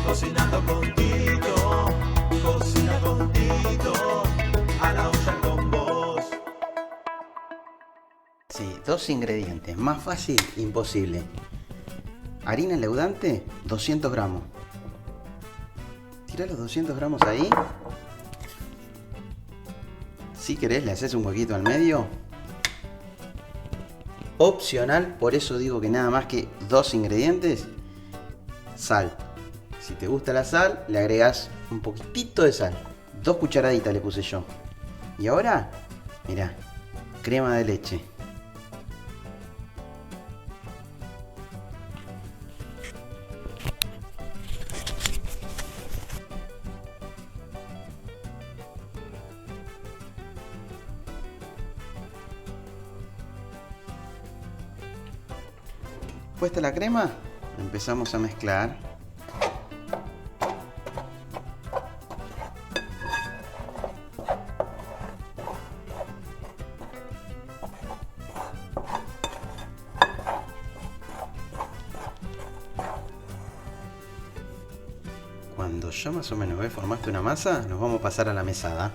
Cocinando con Tito, cocina con Tito, a la olla con vos. Sí, 2 ingredientes, más fácil, imposible. Harina leudante, 200 gramos. Tira los 200 gramos ahí. Si querés, le haces un huequito al medio. Opcional, por eso digo que nada más que 2 ingredientes. Sal. Si te gusta la sal, le agregás un poquitito de sal. 2 cucharaditas le puse yo. Y ahora, mirá, crema de leche. Puesta la crema, empezamos a mezclar. Cuando ya más o menos formaste una masa, nos vamos a pasar a la mesada.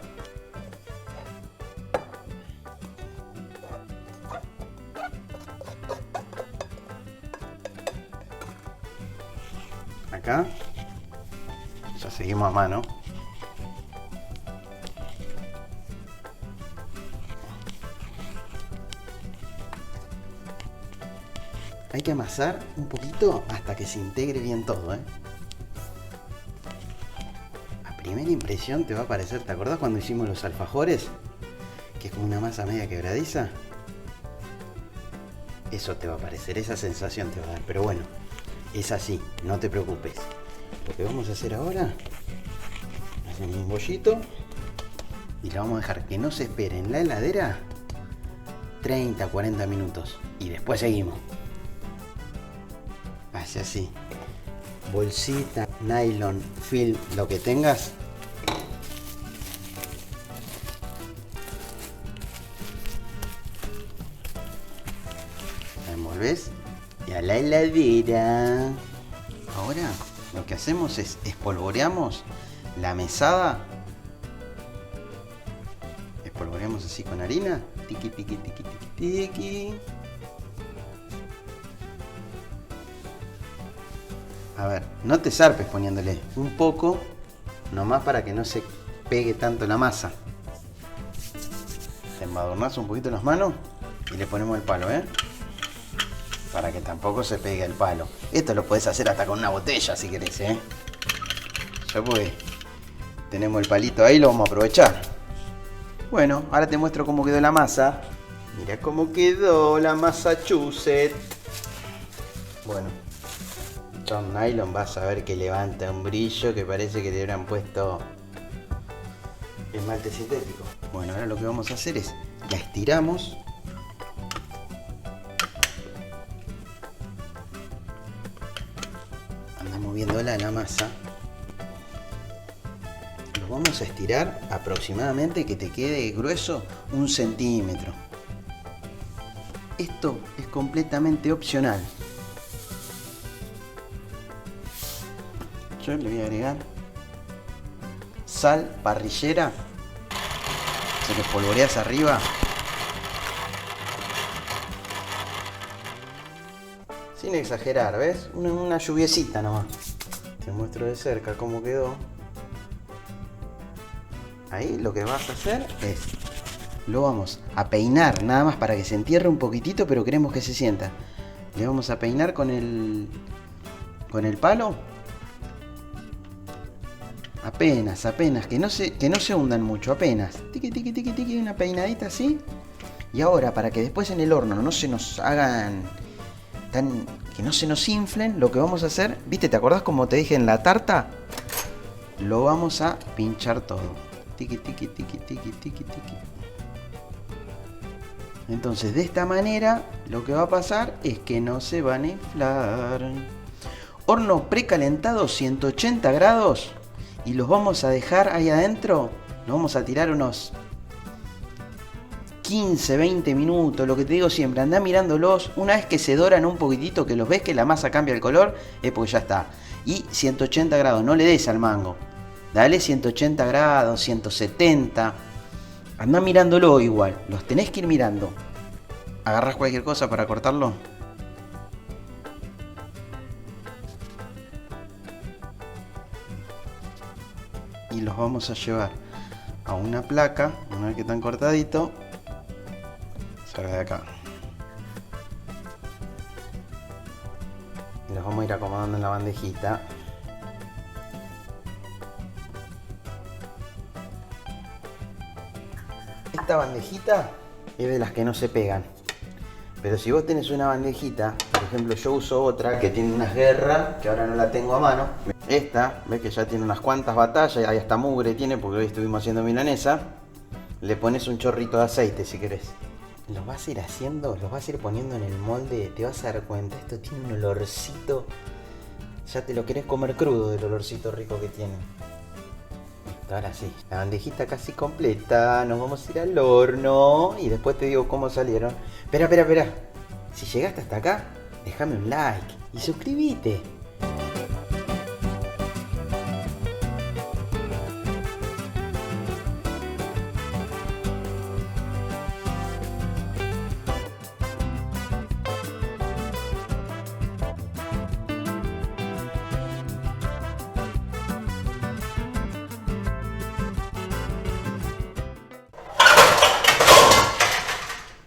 Acá ya seguimos a mano. Hay que amasar un poquito hasta que se integre bien todo, A primera impresión te va a parecer, ¿te acordás cuando hicimos los alfajores? Que es como una masa media quebradiza. Eso te va a parecer, esa sensación te va a dar, pero bueno. Es así, no te preocupes. Lo que vamos a hacer ahora, hacemos un bollito y lo vamos a dejar que no se espere en la heladera 30-40 minutos y después seguimos. Hace así, bolsita, nylon, film, lo que tengas. La envolves y a la heladera. Ahora lo que hacemos es espolvoreamos la mesada. Espolvoreamos así con harina. Tiqui, tiqui, tiqui, tiqui, tiqui. A ver, no te zarpes poniéndole un poco, nomás para que no se pegue tanto la masa. Te embadurnás un poquito las manos y le ponemos el palo, para que tampoco se pegue el palo. Esto lo puedes hacer hasta con una botella si querés, Ya pues tenemos el palito ahí, lo vamos a aprovechar. Bueno, ahora te muestro cómo quedó la masa. Mira cómo quedó la Massachusetts. Bueno, John Nylon vas a ver que levanta un brillo que parece que le hubieran puesto esmalte sintético. Bueno, ahora lo que vamos a hacer es la estiramos. Moviéndola la masa, lo vamos a estirar aproximadamente que te quede grueso 1 centímetro. Esto es completamente opcional. Yo le voy a agregar sal parrillera, se lo espolvoreas arriba. Sin exagerar, ¿ves? Una lluviecita nomás. Te muestro de cerca cómo quedó. Ahí lo que vas a hacer es, lo vamos a peinar nada más para que se entierre un poquitito, pero queremos que se sienta. Le vamos a peinar con el palo. Apenas, que no se hundan mucho, apenas. Tiqui, tiqui, tiqui, tiqui, una peinadita así. Y ahora, para que después en el horno no se nos hagan que no se nos inflen, lo que vamos a hacer, ¿viste? ¿Te acordás como te dije en la tarta? Lo vamos a pinchar todo. Tiqui, tiqui, tiqui, tiqui, tiqui, tiqui. Entonces, de esta manera, lo que va a pasar es que no se van a inflar. Horno precalentado 180 grados y los vamos a dejar ahí adentro. Nos vamos a tirar unos 15, 20 minutos, lo que te digo siempre, andá mirándolos. Una vez que se doran un poquitito, que los ves que la masa cambia el color, es porque ya está. Y 180 grados, no le des al mango. Dale 180 grados, 170. Andá mirándolo igual, los tenés que ir mirando. Agarrás cualquier cosa para cortarlo. Y los vamos a llevar a una placa, una vez que están cortaditos. Salga de acá. Y los vamos a ir acomodando en la bandejita. Esta bandejita es de las que no se pegan. Pero si vos tenés una bandejita, por ejemplo yo uso otra que tiene unas guerras, que ahora no la tengo a mano. Esta, ves que ya tiene unas cuantas batallas, ahí hasta mugre tiene porque hoy estuvimos haciendo milanesa. Le pones un chorrito de aceite si querés. Los vas a ir haciendo, los vas a ir poniendo en el molde, te vas a dar cuenta, esto tiene un olorcito. Ya te lo querés comer crudo del olorcito rico que tiene. Ahora sí, la bandejita casi completa, nos vamos a ir al horno y después te digo cómo salieron. Espera. Si llegaste hasta acá, déjame un like y suscríbete.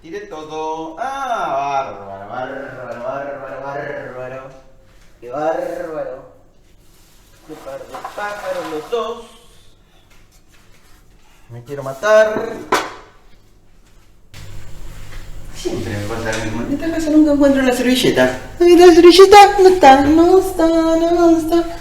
Tiré todo. ¡Ah! Bárbaro. ¡Qué bárbaro! ¡Qué par de pájaros los dos! Me quiero matar. Siempre me pasa lo mismo. En esta casa nunca encuentro la servilleta. ¿Dónde está la servilleta? No está.